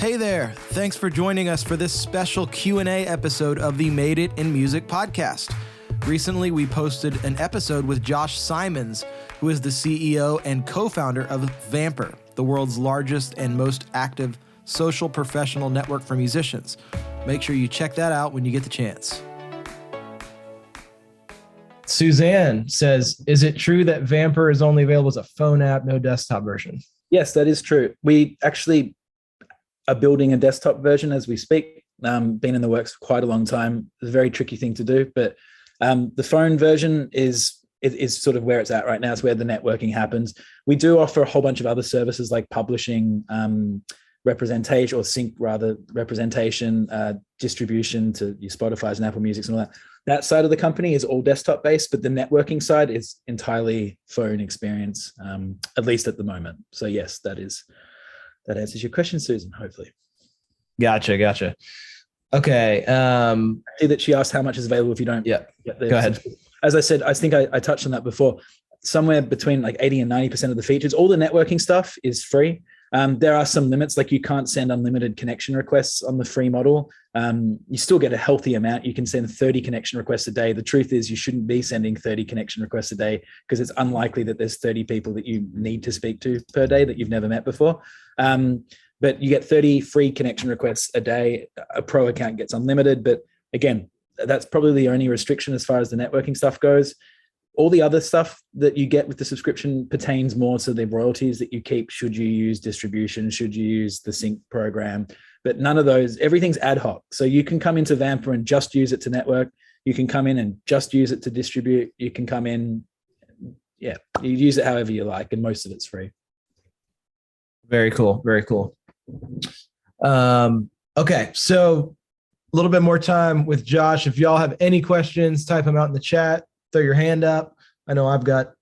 Hey there, thanks for joining us for this special Q&A episode of the Made It in Music podcast. Recently, we posted an episode with Josh Simons, who is the CEO and co-founder of Vampr, the world's largest and most active social professional network for musicians. Make sure you check that out when you get the chance. Suzanne says, is it true that Vampr is only available as a phone app, no desktop version? Yes, that is true. We actually are building a desktop version as we speak. Been in the works for quite a long time. It's a very tricky thing to do, but the phone version is sort of where it's at right now. It's where the networking happens. We do offer a whole bunch of other services like publishing, representation or sync rather, representation, distribution to your Spotify's and Apple Music and all that. That side of the company is all desktop based, but the networking side is entirely phone experience, at least at the moment. So yes, that answers your question, Susan, hopefully. Gotcha. Okay. I see that she asked how much is available if you don't. Yeah. Go ahead. As I said, I think I touched on that before. Somewhere between like 80 and 90% of the features, all the networking stuff is free. There are some limits, like you can't send unlimited connection requests on the free model. You still get a healthy amount. You can send 30 connection requests a day. The truth is you shouldn't be sending 30 connection requests a day because it's unlikely that there's 30 people that you need to speak to per day that you've never met before. But you get 30 free connection requests a day. A pro account gets unlimited. But again, that's probably the only restriction as far as the networking stuff goes. All the other stuff that you get with the subscription pertains more to the royalties that you keep should you use distribution, should you use the sync program. But none of those, everything's ad hoc. So you can come into Vampr and just use it to network. You can come in and just use it to distribute. You can come in, you use it however you like, and most of it's free. Very cool. Okay, so a little bit more time with Josh. If y'all have any questions, type them out in the chat. Throw your hand up. I know I've got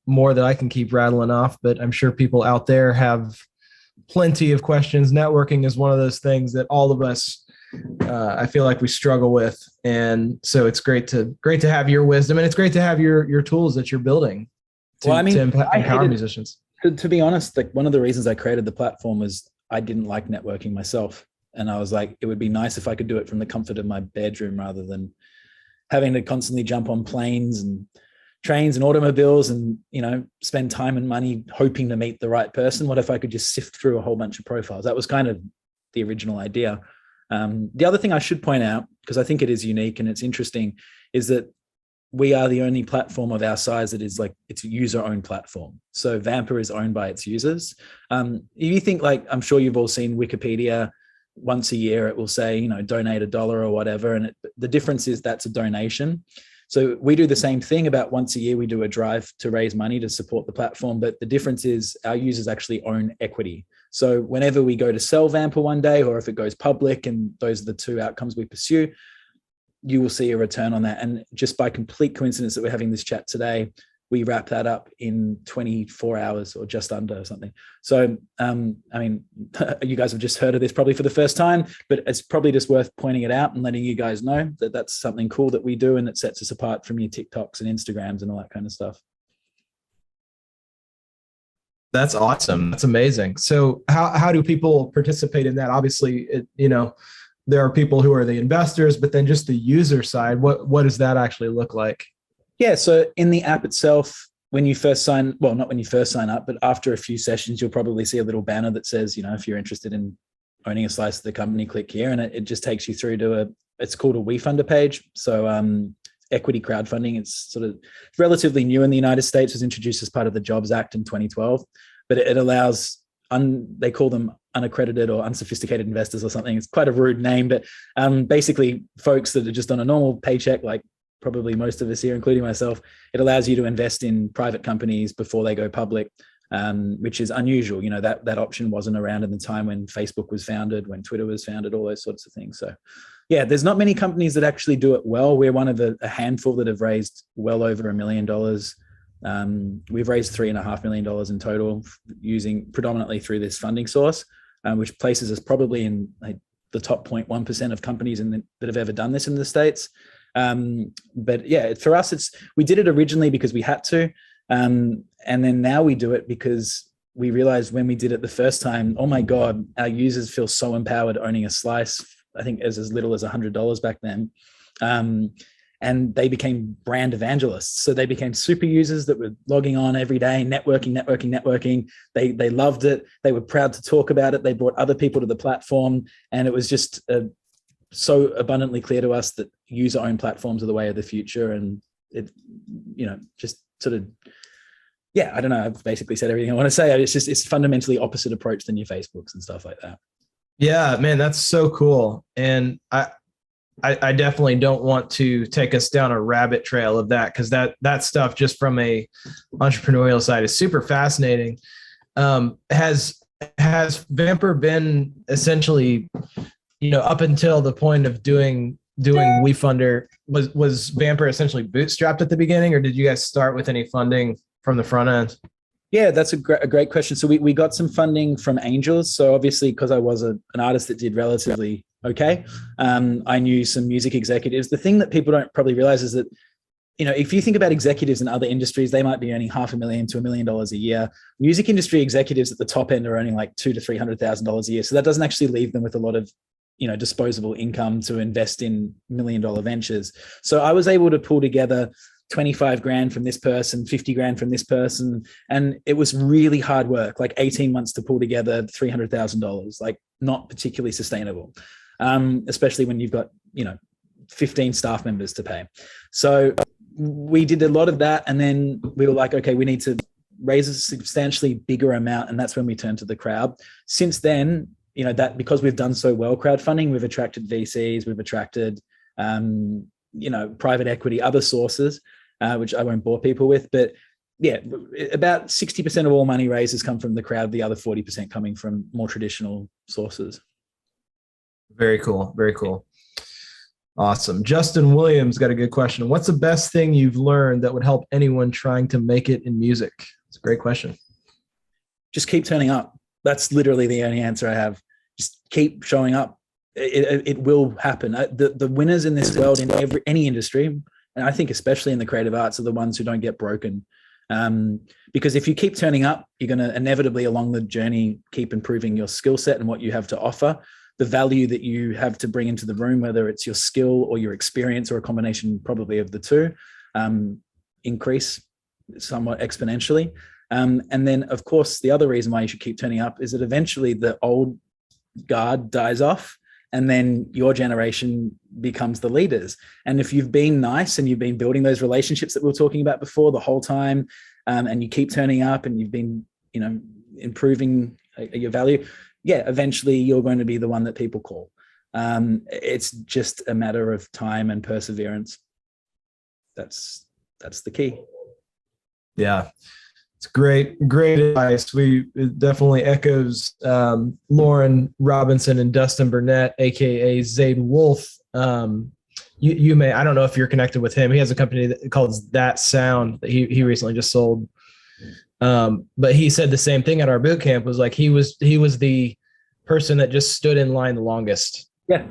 more that I can keep rattling off, but I'm sure people out there have plenty of questions. Networking is one of those things that all of us, I feel like we struggle with. And so it's great to have your wisdom, and it's great to have your tools that you're building to empower musicians. To be honest, like one of the reasons I created the platform was I didn't like networking myself. And I was like, it would be nice if I could do it from the comfort of my bedroom rather than having to constantly jump on planes and trains and automobiles and, spend time and money hoping to meet the right person. What if I could just sift through a whole bunch of profiles? That was kind of the original idea. The other thing I should point out, because I think it is unique and it's interesting, is that we are the only platform of our size that is like, it's a user-owned platform. So Vampr is owned by its users. If you think, like, I'm sure you've all seen Wikipedia. Once a year, it will say, donate $1 or whatever. And the difference is that's a donation. So we do the same thing. About once a year, we do a drive to raise money to support the platform. But the difference is our users actually own equity. So whenever we go to sell Vampr one day, or if it goes public, and those are the two outcomes we pursue, you will see a return on that. And just by complete coincidence that we're having this chat today, we wrap that up in 24 hours or just under or something. So, you guys have just heard of this probably for the first time, but it's probably just worth pointing it out and letting you guys know that that's something cool that we do and that sets us apart from your TikToks and Instagrams and all that kind of stuff. That's awesome. That's amazing. So how do people participate in that? Obviously, there are people who are the investors, but then just the user side, what does that actually look like? Yeah, so in the app itself, when you first sign, well, not when you first sign up, but after a few sessions, you'll probably see a little banner that says, if you're interested in owning a slice of the company, click here. And it just takes you through to it's called a WeFunder page. So equity crowdfunding, it's sort of relatively new in the United States, was introduced as part of the Jobs Act in 2012, but it allows, they call them unaccredited or unsophisticated investors or something. It's quite a rude name, but basically folks that are just on a normal paycheck, like probably most of us here, including myself. It allows you to invest in private companies before they go public, which is unusual. That option wasn't around in the time when Facebook was founded, when Twitter was founded, all those sorts of things. So yeah, there's not many companies that actually do it well. We're one of a handful that have raised well over $1 million. We've raised $3.5 million in total using predominantly through this funding source, which places us probably in the top 0.1% of companies that have ever done this in the States. But yeah, for us, we did it originally because we had to. And then now we do it because we realized when we did it the first time, oh my God, our users feel so empowered owning a slice. I think as little as $100 back then. And they became brand evangelists. So they became super users that were logging on every day, networking. They loved it. They were proud to talk about it. They brought other people to the platform. And it was just so abundantly clear to us that user-owned platforms are the way of the future. And it, just sort of, I don't know. I've basically said everything I want to say. It's fundamentally opposite approach than your Facebooks and stuff like that. Yeah, man, that's so cool. And I definitely don't want to take us down a rabbit trail of that, because that stuff just from a entrepreneurial side is super fascinating. Has Vampr been essentially, up until the point of doing WeFunder, was Vampr essentially bootstrapped at the beginning, or did you guys start with any funding from the front end? Yeah, that's a great question. So we got some funding from angels. So obviously, because I was an artist that did relatively okay, I knew some music executives. The thing that people don't probably realize is that, if you think about executives in other industries, they might be earning $500,000 to $1 million a year. Music industry executives at the top end are earning like $200,000 to $300,000 a year. So that doesn't actually leave them with a lot of, disposable income to invest in $1 million ventures. So I was able to pull together 25 grand from this person, 50 grand from this person. And it was really hard work, like 18 months to pull together $300,000, like not particularly sustainable, especially when you've got, 15 staff members to pay. So we did a lot of that. And then we were like, okay, we need to raise a substantially bigger amount. And that's when we turned to the crowd. Since then, that because we've done so well crowdfunding, we've attracted VCs, we've attracted, private equity, other sources, which I won't bore people with. But yeah, about 60% of all money raises come from the crowd, the other 40% coming from more traditional sources. Very cool. Very cool. Awesome. Justin Williams got a good question. What's the best thing you've learned that would help anyone trying to make it in music? It's a great question. Just keep turning up. That's literally the only answer I have. Just keep showing up. It will happen. The winners in this world, in any industry, and I think especially in the creative arts, are the ones who don't get broken. Because if you keep turning up, you're going to inevitably along the journey keep improving your skill set and what you have to offer. The value that you have to bring into the room, whether it's your skill or your experience or a combination probably of the two, increase somewhat exponentially. And then, of course, the other reason why you should keep turning up is that eventually the old guard dies off and then your generation becomes the leaders. And if you've been nice and you've been building those relationships that we were talking about before the whole time, and you keep turning up and you've been, improving your value, eventually you're going to be the one that people call. It's just a matter of time and perseverance. That's the key. Yeah. It's great advice. It definitely echoes Lauren Robinson and Dustin Burnett, aka Zayd Wolf. You may, I don't know if you're connected with him. He has a company that calls That Sound that he recently just sold. But he said the same thing at our boot camp. Was like he was the person that just stood in line the longest. Yeah.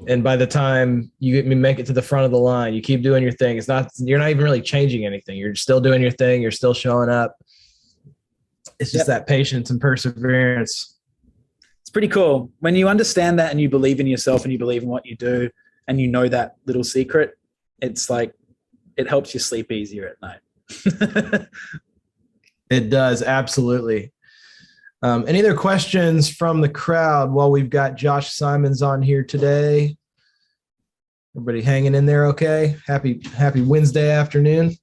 And by the time you make it to the front of the line, you keep doing your thing. You're not even really changing anything. You're still doing your thing. You're still showing up. It's just that patience and perseverance. It's pretty cool. When you understand that and you believe in yourself and you believe in what you do and you know that little secret, it's like, it helps you sleep easier at night. It does. Absolutely. Any other questions from the crowd while we've got Josh Simons on here today? Everybody hanging in there okay? Happy Wednesday afternoon.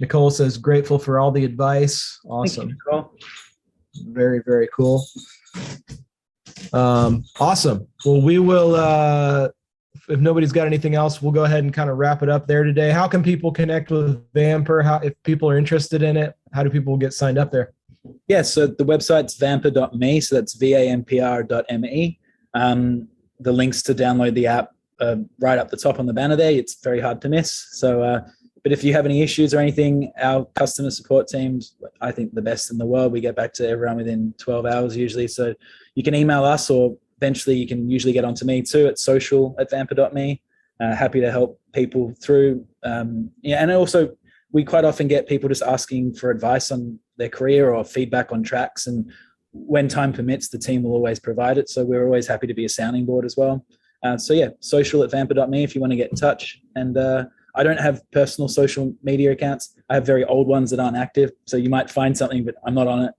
Nicole says, grateful for all the advice. Awesome. Thank you, Nicole. Very, very cool. Awesome. Well, we will, if nobody's got anything else, we'll go ahead and kind of wrap it up there today. How can people connect with Vampr? If people are interested in it, how do people get signed up there? Yeah, so the website's vampr.me, so that's vampr.me. The links to download the app are right up the top on the banner there. It's very hard to miss. So, but if you have any issues or anything, our customer support team's, I think, the best in the world. We get back to everyone within 12 hours usually. So you can email us, or eventually you can usually get onto me too at social@vampr.me. Happy to help people through. And also we quite often get people just asking for advice on their career or feedback on tracks. And when time permits, the team will always provide it. So we're always happy to be a sounding board as well. So yeah, social@vampr.me if you want to get in touch. And I don't have personal social media accounts. I have very old ones that aren't active. So you might find something, but I'm not on it.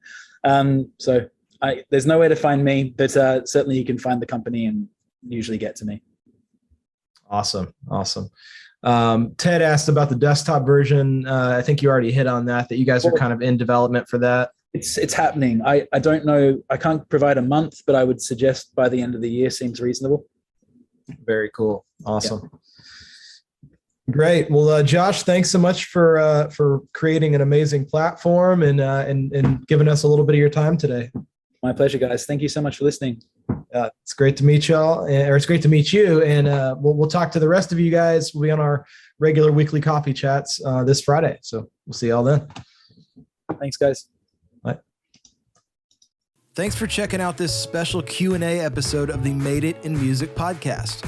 There's nowhere to find me, but certainly you can find the company and usually get to me. Awesome. Ted asked about the desktop version. I think you already hit on that you guys are kind of in development for that. It's happening. I don't know. I can't provide a month, but I would suggest by the end of the year seems reasonable. Very cool. Awesome. Yeah. Great. Well, Josh, thanks so much for creating an amazing platform and giving us a little bit of your time today. My pleasure, guys. Thank you so much for listening. It's great to meet y'all, or it's great to meet you. And we'll talk to the rest of you guys. We'll be on our regular weekly coffee chats this Friday. So we'll see y'all then. Thanks, guys. Bye. Thanks for checking out this special Q&A episode of the Made It in Music podcast.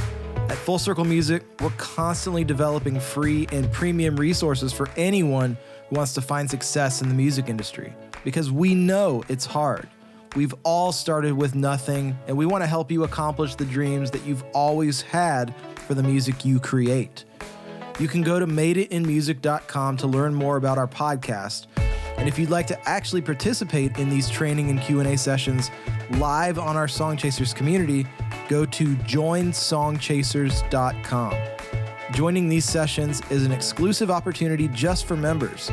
At Full Circle Music, we're constantly developing free and premium resources for anyone who wants to find success in the music industry, because we know it's hard. We've all started with nothing, and we want to help you accomplish the dreams that you've always had for the music you create. You can go to madeitinmusic.com to learn more about our podcast. And if you'd like to actually participate in these training and Q&A sessions live on our Song Chasers community, go to joinsongchasers.com. Joining these sessions is an exclusive opportunity just for members,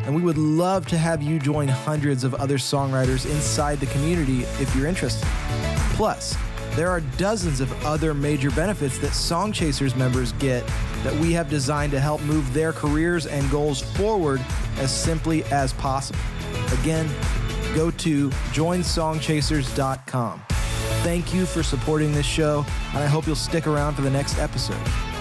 and we would love to have you join hundreds of other songwriters inside the community if you're interested. Plus, there are dozens of other major benefits that Song Chasers members get that we have designed to help move their careers and goals forward as simply as possible. Again, go to joinsongchasers.com. Thank you for supporting this show, and I hope you'll stick around for the next episode.